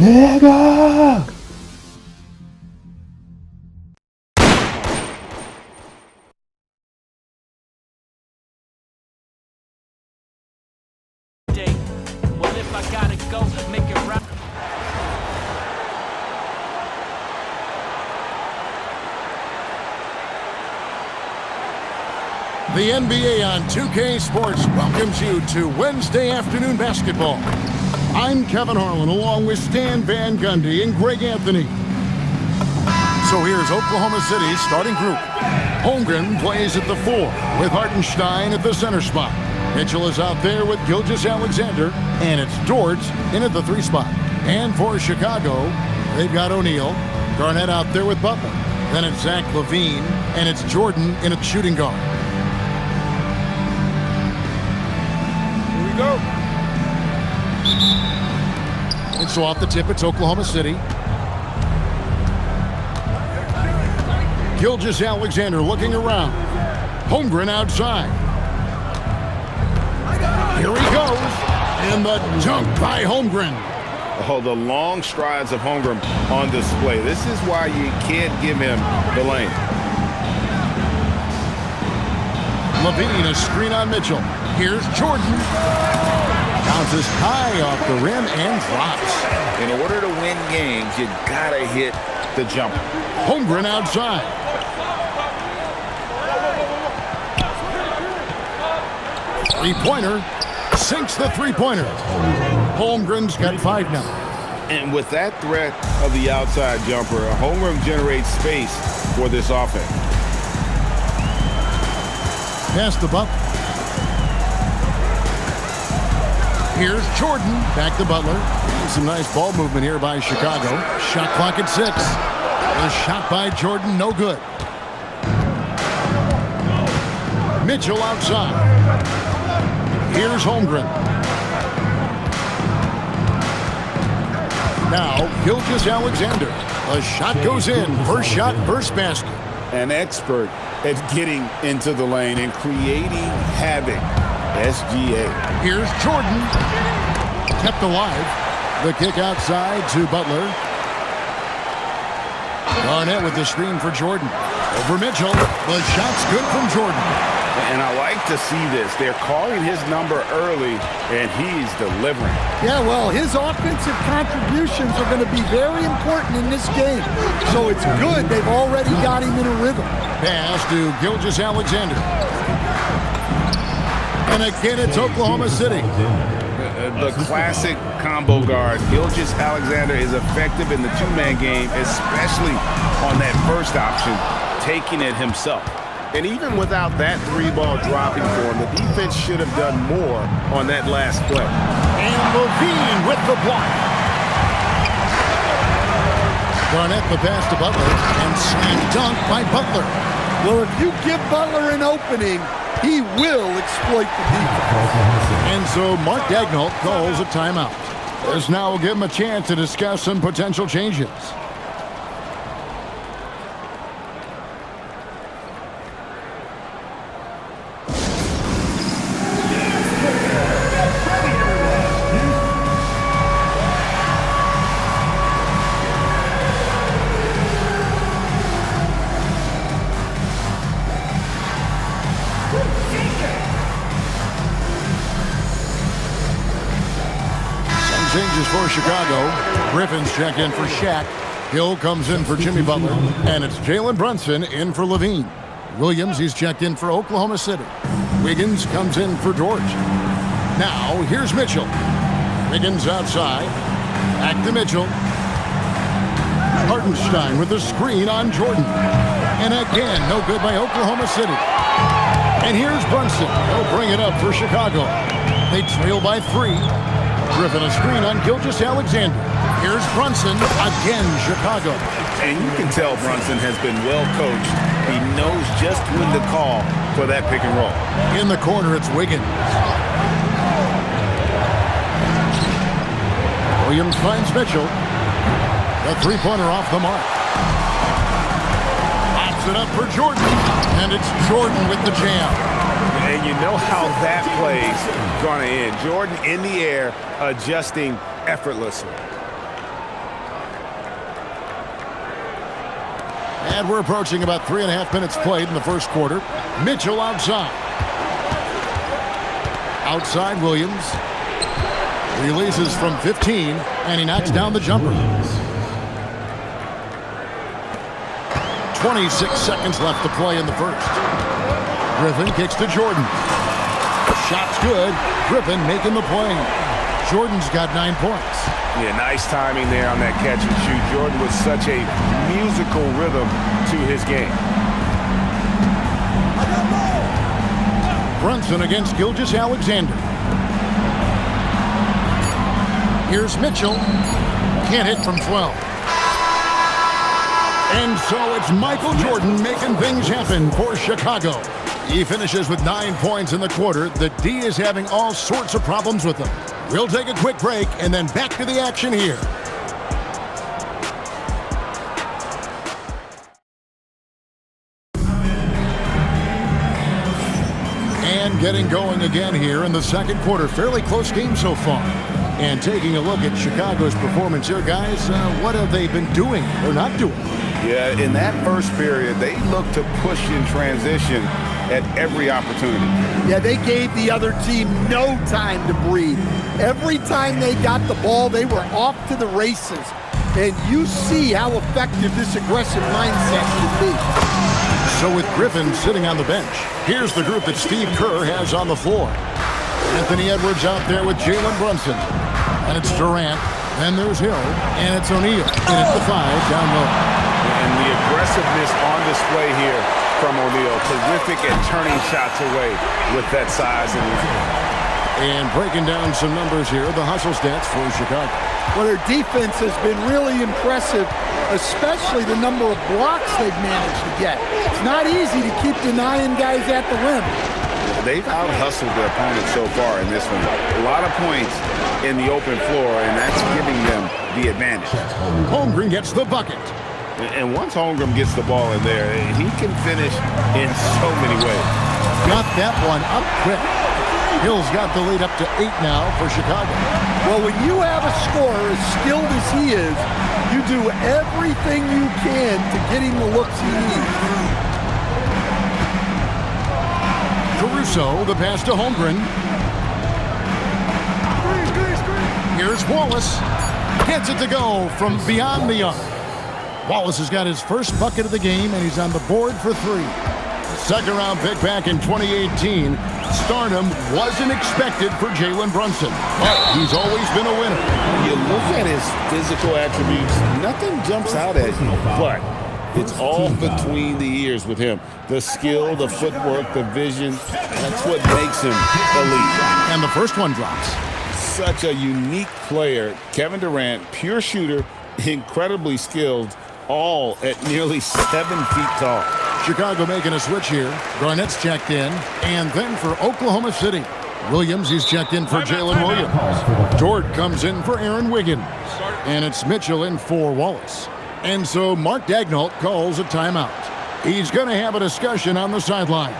내가 Well, if I gotta go, make it right. The NBA on 2K Sports welcomes you to Wednesday afternoon basketball. I'm Kevin Harlan along with Stan Van Gundy and Greg Anthony. So here's Oklahoma City's starting group. Holmgren plays at the 4 with Hartenstein at the center spot. Mitchell is out there with Gilgeous-Alexander, and it's George in at the 3 spot. And for Chicago, they've got O'Neal, Garnett out there with Butler. Then it's Zach LaVine, and it's Jordan in at shooting guard. Here we go. And so off the tip, it's Oklahoma City. Gilgeous-Alexander looking around. Holmgren outside. Here he goes. And the dunk by Holmgren. Oh, the long strides of Holmgren on display. This is why you can't give him the lane. LaVine, a screen on Mitchell. Here's Jordan. Bounces high off the rim and drops. In order to win games, you gotta hit the jumper. Holmgren outside. Three-pointer. Sinks the three-pointer. Holmgren's got 5 now. And with that threat of the outside jumper, Holmgren generates space for this offense. Pass the Butler. Here's Jordan. Back to Butler. Some nice ball movement here by Chicago. Shot clock at 6. The shot by Jordan, no good. Mitchell outside. Here's Holmgren. Now, Gilgeous-Alexander. A shot goes in. First shot, first basket. An expert at getting into the lane and creating havoc. SGA. Here's Jordan. Kept alive. The kick outside to Butler. Garnett with the screen for Jordan. Over Mitchell. The shot's good from Jordan. And I like to see this. They're calling his number early, and he's delivering. Yeah, well, his offensive contributions are going to be very important in this game. So it's good they've already got him in a rhythm. Pass to Gilgeous-Alexander. And again, it's Oklahoma City. The classic combo guard. Gilgeous-Alexander is effective in the two-man game, especially on that first option, taking it himself. And even without that 3-ball dropping for him, the defense should have done more on that last play. And LaVine with the block. Garnett the pass to Butler, and slam dunk by Butler. Well, if you give Butler an opening, he will exploit the defense. And so Mark Daigneault calls a timeout. This now will give him a chance to discuss some potential changes. Changes for Chicago. Griffin's checked in for Shaq. Hill comes in for Jimmy Butler. And it's Jalen Brunson in for LaVine. Williams, he's checked in for Oklahoma City. Wiggins comes in for George. Now, here's Mitchell. Wiggins outside. Back to Mitchell. Hartenstein with the screen on Jordan. And again, no good by Oklahoma City. And here's Brunson. He'll bring it up for Chicago. They trail by 3. Griffin a screen on Gilgeous-Alexander. Here's Brunson, again Chicago. And you can tell Brunson has been well coached. He knows just when to call for that pick and roll. In the corner, it's Wiggins. Williams finds Mitchell. The three-pointer off the mark. Pops it up for Jordan. And it's Jordan with the jam. And you know how that play's going to end. Jordan in the air, adjusting effortlessly. And we're approaching about 3.5 minutes played in the first quarter. Mitchell outside. Outside Williams. Releases from 15, and he knocks down the jumper. 26 seconds left to play in the first. Griffin kicks to Jordan. Shot's good. Griffin making the play. Jordan's got 9 points. Yeah, nice timing there on that catch and shoot. Jordan with such a musical rhythm to his game. Brunson against Gilgeous-Alexander. Here's Mitchell. Can't hit from 12. And so it's Michael Jordan making things happen for Chicago. He finishes with 9 points in the quarter. The D is having all sorts of problems with him. We'll take a quick break and then back to the action here. And getting going again here in the second quarter. Fairly close game so far. And taking a look at Chicago's performance here, guys, what have they been doing or not doing? Yeah, in that first period, they looked to push in transition at every opportunity. Yeah, they gave the other team no time to breathe. Every time they got the ball, they were off to the races. And you see how effective this aggressive mindset can be. So with Griffin sitting on the bench, here's the group that Steve Kerr has on the floor. Anthony Edwards out there with Jalen Brunson. And it's Durant. Then there's Hill. And it's O'Neal. And it's the 5 down low. And the aggressiveness on display here from O'Neal. Terrific at turning shots away with that size and length. And breaking down some numbers here, the hustle stats for Chicago. Well, their defense has been really impressive, especially the number of blocks they've managed to get. It's not easy to keep denying guys at the rim. They've out-hustled their opponent so far in this one. A lot of points in the open floor, and that's giving them the advantage. Holmgren gets the bucket. And once Holmgren gets the ball in there, he can finish in so many ways. Got that one up quick. Hill's got the lead up to 8 now for Chicago. Well, when you have a scorer as skilled as he is, you do everything you can to get him the looks he needs. Caruso, the pass to Holmgren. Here's Wallace. Gets it to go from beyond the arc. Wallace has got his first bucket of the game, and he's on the board for 3. Second round pick back in 2018. Stardom wasn't expected for Jalen Brunson, but he's always been a winner. You look at his physical attributes, nothing jumps out at you, but it's all between the ears with him. The skill, the footwork, the vision, that's what makes him elite. And the first one drops. Such a unique player. Kevin Durant, pure shooter, incredibly skilled, all at nearly 7 feet tall. Chicago making a switch here. Garnett's checked in. And then for Oklahoma City, Williams, he's checked in for Jalen Williams. Dort comes in for Aaron Wiggins. And it's Mitchell in for Wallace. And so Mark Daigneault calls a timeout. He's going to have a discussion on the sideline.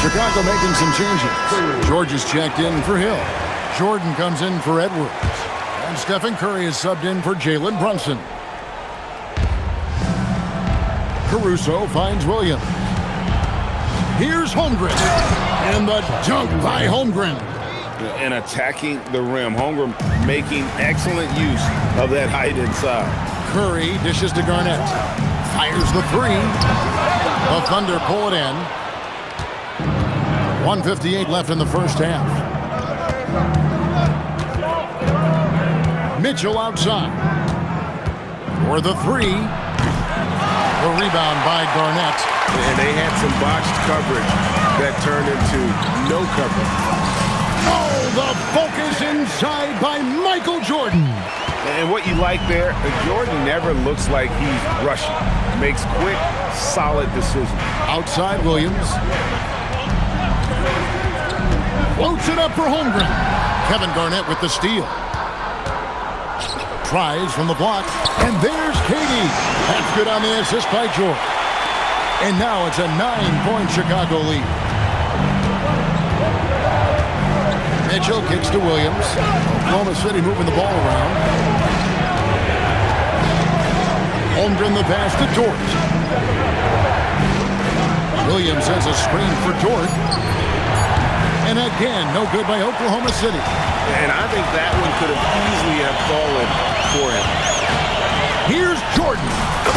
Chicago making some changes. George is checked in for Hill. Jordan comes in for Edwards. And Stephen Curry is subbed in for Jalen Brunson. Caruso finds Williams. Here's Holmgren. And the dunk by Holmgren. And attacking the rim. Holmgren making excellent use of that height inside. Curry dishes to Garnett. Fires the 3. The Thunder pull it in. 1:58 left in the first half. Mitchell outside. For the 3. The rebound by Garnett. And they had some botched coverage that turned into no coverage. Oh, the focus inside by Michael Jordan. And what you like there, Jordan never looks like he's rushing. Makes quick, solid decisions. Outside Williams. Floats it up for Holmgren. Kevin Garnett with the steal. Tries from the block, and there's Katie. That's good on the assist by George. And now it's a 9-point Chicago lead. Mitchell kicks to Williams. Oklahoma City moving the ball around. Holmgren the pass to Dort. Williams has a screen for Dort. And again, no good by Oklahoma City. And I think that one could have easily have fallen for him. Here's Jordan.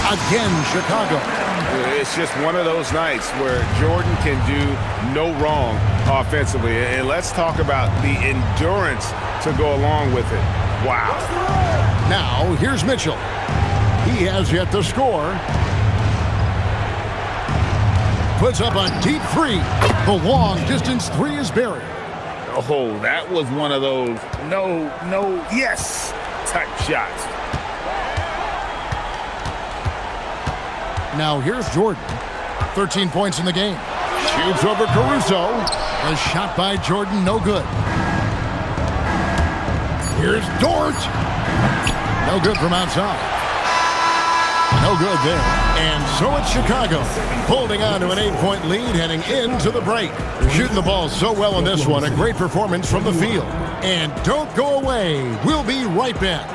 Again, Chicago. It's just one of those nights where Jordan can do no wrong offensively. And let's talk about the endurance to go along with it. Wow. Now, here's Mitchell. He has yet to score. Puts up a deep three. The long-distance three is buried. Oh, that was one of those no, yes type shots. Now here's Jordan. 13 points in the game. Shoots over Caruso. A shot by Jordan, no good. Here's Dort. No good from outside. No good there. And so it's Chicago holding on to an 8-point lead heading into the break. Shooting the ball so well in this one. A great performance from the field. And don't go away. We'll be right back.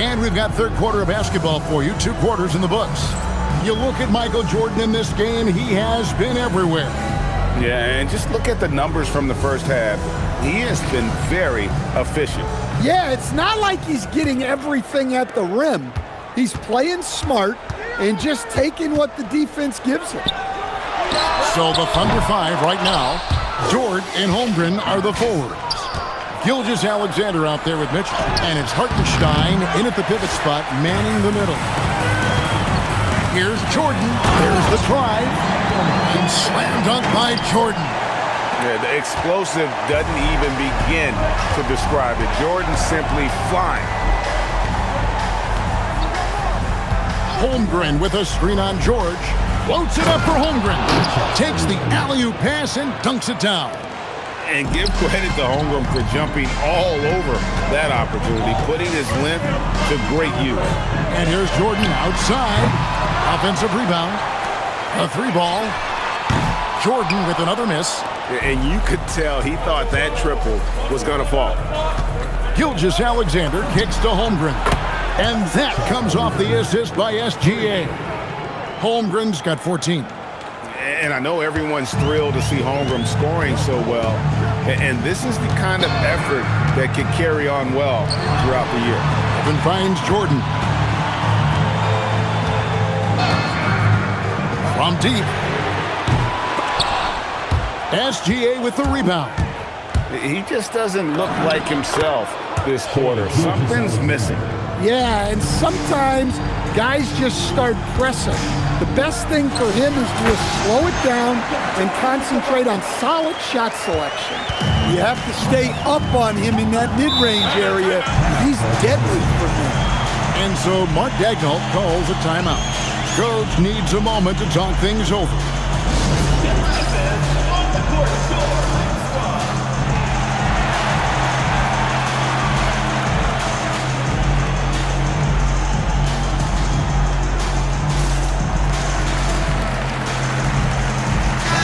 And we've got third quarter of basketball for you. 2 quarters in the books. You look at Michael Jordan in this game, he has been everywhere. Yeah, and just look at the numbers from the first half. He has been very efficient. Yeah, it's not like he's getting everything at the rim. He's playing smart and just taking what the defense gives him. So the Thunder 5 right now. Jordan and Holmgren are the forwards. Gilgeous-Alexander out there with Mitchell. And it's Hartenstein in at the pivot spot, manning the middle. Here's Jordan. There's the drive. And slam dunk by Jordan. Yeah, the explosive doesn't even begin to describe it. Jordan simply flying. Holmgren with a screen on George. Floats it up for Holmgren. Takes the alley-oop pass and dunks it down. And give credit to Holmgren for jumping all over that opportunity, putting his length to great use. And here's Jordan outside. Offensive rebound. A 3-ball. Jordan with another miss. And you could tell he thought that triple was going to fall. Gilgeous-Alexander kicks to Holmgren. And that comes off the assist by SGA. Holmgren's got 14. And I know everyone's thrilled to see Holmgren scoring so well. And this is the kind of effort that can carry on well throughout the year. Evan finds Jordan. From deep. SGA with the rebound. He just doesn't look like himself this quarter. Something's missing. Yeah, and sometimes guys just start pressing. The best thing for him is to just slow it down and concentrate on solid shot selection. You have to stay up on him in that mid-range area. He's deadly for him. And so Mark Daigneault calls a timeout. Coach needs a moment to talk things over.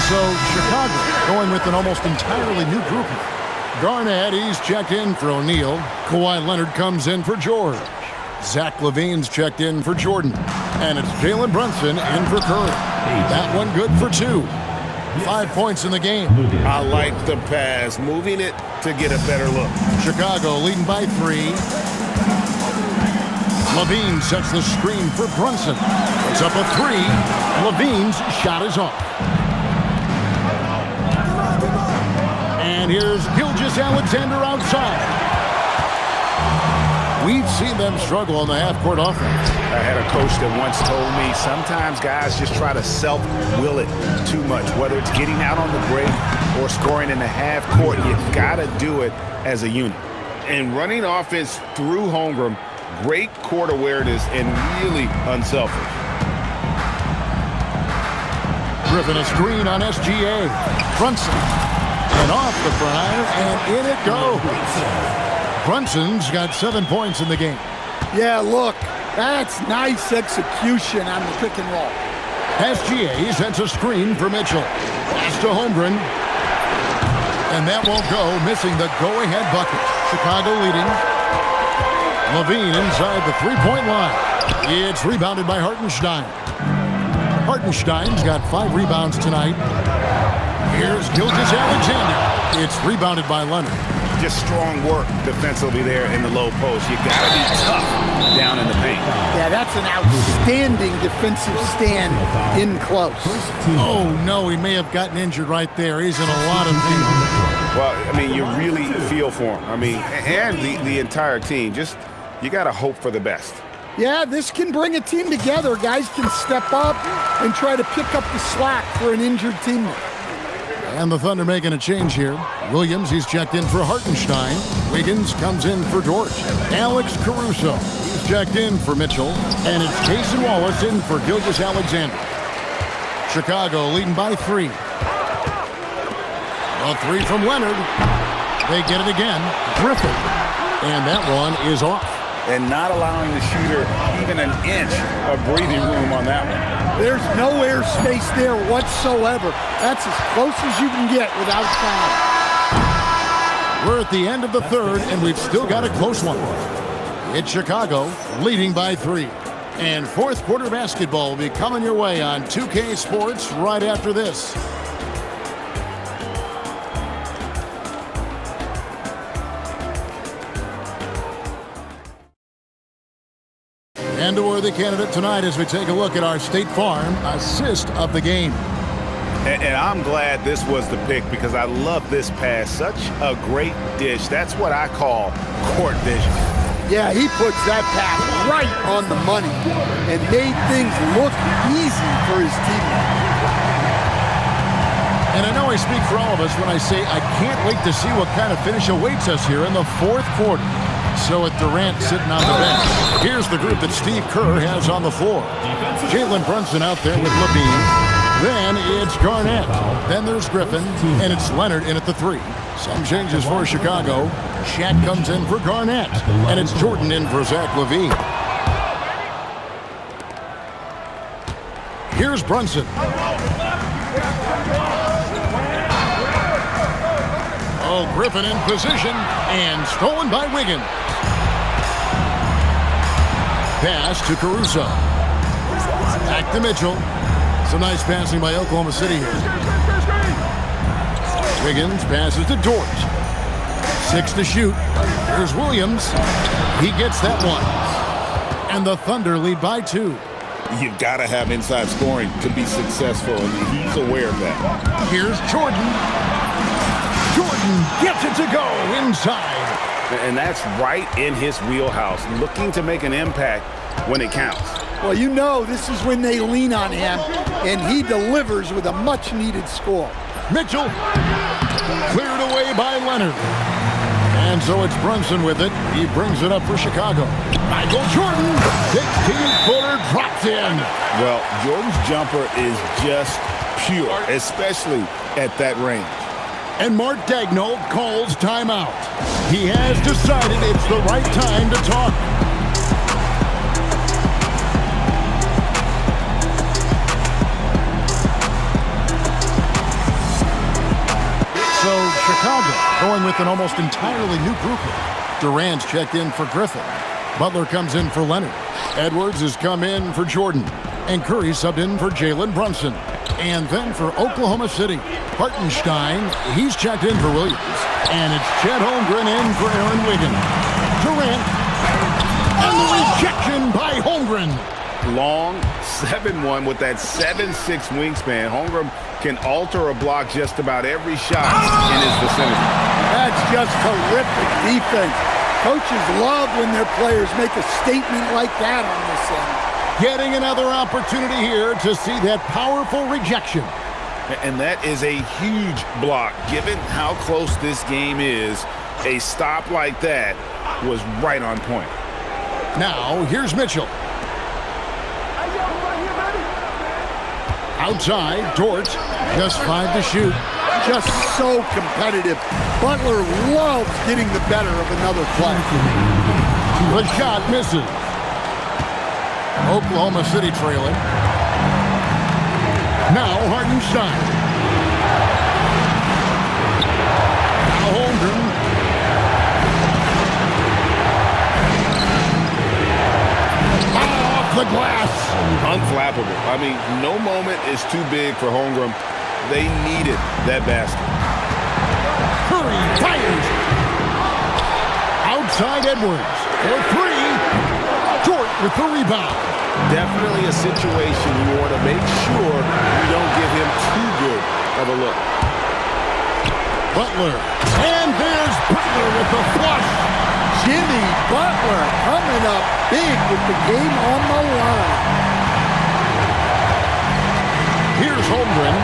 So Chicago going with an almost entirely new group here. Garnett, he's checked in for O'Neal. Kawhi Leonard comes in for George. Zach LaVine's checked in for Jordan. And it's Jalen Brunson in for Curry. That one good for 2. 5 points in the game. I like the pass, moving it to get a better look. Chicago leading by 3. LaVine sets the screen for Brunson. It's up a 3. LaVine's shot is off. And here's Gilgeous-Alexander outside. We've seen them struggle on the half-court offense. I had a coach that once told me sometimes guys just try to self-will it too much, whether it's getting out on the break or scoring in the half-court. You got to do it as a unit. And running offense through Holmgren, great court awareness and really unselfish. Griffin a screen on SGA. Brunson. And off the front, and in it goes. Brunson's got 7 points in the game. Yeah, look, that's nice execution on the pick and roll. SGA sends a screen for Mitchell. Pass to Holmgren. And that won't go, missing the go-ahead bucket. Chicago leading. LaVine inside the three-point line. It's rebounded by Hartenstein. Hartenstein's got 5 rebounds tonight. Here's Gilgeous-Alexander. It's rebounded by Leonard. Just strong work defensively there in the low post. You got to be tough down in the paint. Yeah, that's an outstanding defensive stand in close. Oh, no, he may have gotten injured right there. He's in a lot of pain. Well, I mean, you really feel for him. I mean, and the entire team. Just, you got to hope for the best. Yeah, this can bring a team together. Guys can step up and try to pick up the slack for an injured teammate. And the Thunder making a change here. Williams, he's checked in for Hartenstein. Wiggins comes in for George. Alex Caruso, he's checked in for Mitchell. And it's Cason Wallace in for Gilgeous-Alexander. Chicago leading by 3. A 3 from Leonard. They get it again. Griffin. And that one is off. And not allowing the shooter even an inch of breathing room on that one. There's no airspace there whatsoever. That's as close as you can get without foul. We're at the end of the third, and we've still got a close one. It's Chicago leading by 3. And fourth quarter basketball will be coming your way on 2K Sports right after this. And a worthy candidate tonight as we take a look at our State Farm assist of the game. And I'm glad this was the pick because I love this pass. Such a great dish. That's what I call court vision. Yeah, he puts that pass right on the money and made things look easy for his teammates. And I know I speak for all of us when I say I can't wait to see what kind of finish awaits us here in the fourth quarter. So with Durant sitting on the bench, here's the group that Steve Kerr has on the floor. Jalen Brunson out there with LaVine. Then it's Garnett. Then there's Griffin. And it's Leonard in at the 3. Some changes for Chicago. Shaq comes in for Garnett. And it's Jordan in for Zach LaVine. Here's Brunson. Oh, Griffin in position. And stolen by Wiggins. Pass to Caruso. Back to Mitchell. Some nice passing by Oklahoma City here. Wiggins passes to Dort. 6 to shoot. Here's Williams. He gets that one. And the Thunder lead by 2. You've got to have inside scoring to be successful, and he's aware of that. Here's Jordan. Jordan gets it to go inside. And that's right in his wheelhouse, looking to make an impact when it counts. Well, you know this is when they lean on him, and he delivers with a much-needed score. Mitchell cleared away by Leonard. And so it's Brunson with it. He brings it up for Chicago. Michael Jordan, 16-footer dropped in. Well, Jordan's jumper is just pure, especially at that range. And Mark Daigneault calls timeout. He has decided it's the right time to talk. Chicago going with an almost entirely new group. Durant's checked in for Griffin. Butler comes in for Leonard. Edwards has come in for Jordan. And Curry subbed in for Jalen Brunson. And then for Oklahoma City, Hartenstein, he's checked in for Williams. And it's Chet Holmgren in for Aaron Wiggins. Durant, and the rejection by Holmgren. Long 7'1" with that 7'6" wingspan. Holmgren can alter a block just about every shot in his vicinity. That's just terrific defense. Coaches love when their players make a statement like that on this end. Getting another opportunity here to see that powerful rejection. And that is a huge block. Given how close this game is, a stop like that was right on point. Now, here's Mitchell. Outside, Dort, just 5 to shoot. Just so competitive. Butler loves getting the better of another play. The shot misses. Oklahoma City trailing. Now Hartenstein. Now Holmgren. Off the glass. Unflappable. I mean, no moment is too big for Holmgren. They needed that basket. Curry fires. Outside Edwards for 3. Dort with the rebound. Definitely a situation you want to make sure you don't give him too good of a look. Butler. And there's Butler with the flush. Jimmy Butler coming up big with the game on the line. Here's Holmgren.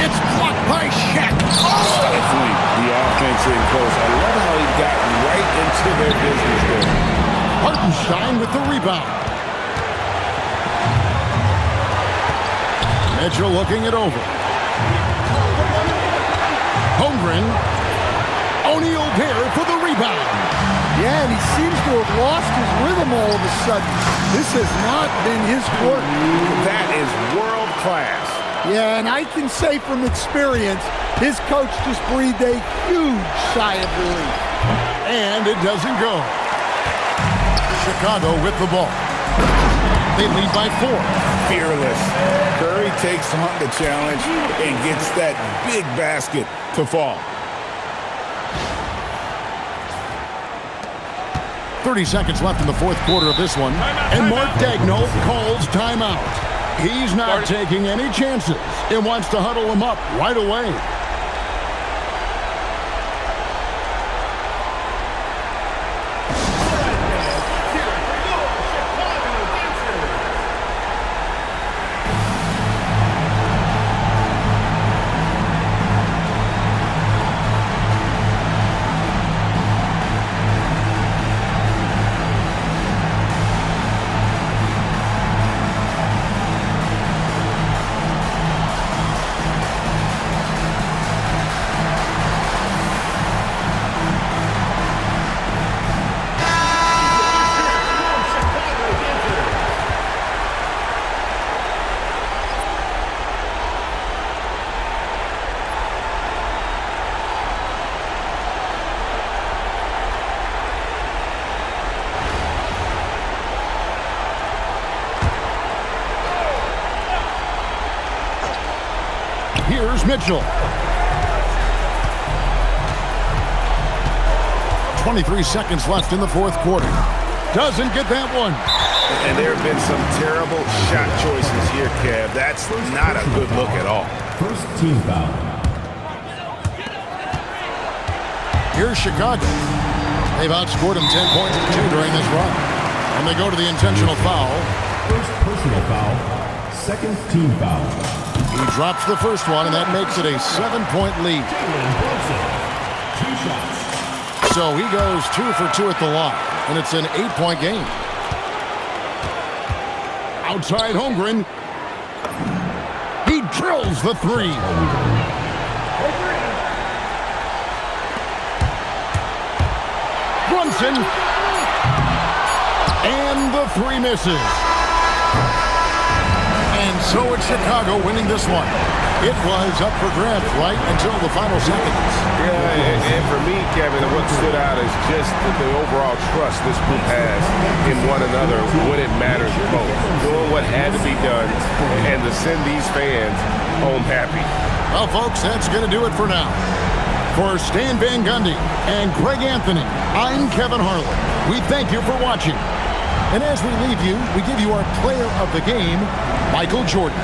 It's blocked by Shaq. Stifling the offense in close. I love how he got right into their business there. Hartenstein with the rebound. Mitchell looking it over. Holmgren. O'Neal there for the rebound. Yeah, and he seems to have lost his rhythm all of a sudden. This has not been his work. That is world class. Yeah, and I can say from experience, his coach just breathed a huge sigh of relief. And it doesn't go. Chicago with the ball. They lead by 4. Fearless. Curry takes on the challenge and gets that big basket to fall. 30 seconds left in the fourth quarter of this one. And Mark Daigneault calls timeout. He's not taking any chances and wants to huddle him up right away. Here's Mitchell. 23 seconds left in the fourth quarter. Doesn't get that one. And there have been some terrible shot choices here, Kev. That's not a good look at all. First team foul. Here's Chicago. They've outscored them 10 points to 2 during this run. And they go to the intentional foul. First personal foul. Second team foul. He drops the first one, and that makes it a 7-point lead. So he goes 2 for 2 at the line, and it's an 8-point game. Outside Holmgren. He drills the 3. Brunson. And the 3 misses. And so it's Chicago winning this one. It was up for grabs right until the final seconds. Yeah, and for me, Kevin, what stood out is just the overall trust this group has in one another when it matters most. Doing what had to be done and to send these fans home happy. Well, folks, that's going to do it for now. For Stan Van Gundy and Greg Anthony, I'm Kevin Harlan. We thank you for watching. And as we leave you, we give you our player of the game, Michael Jordan.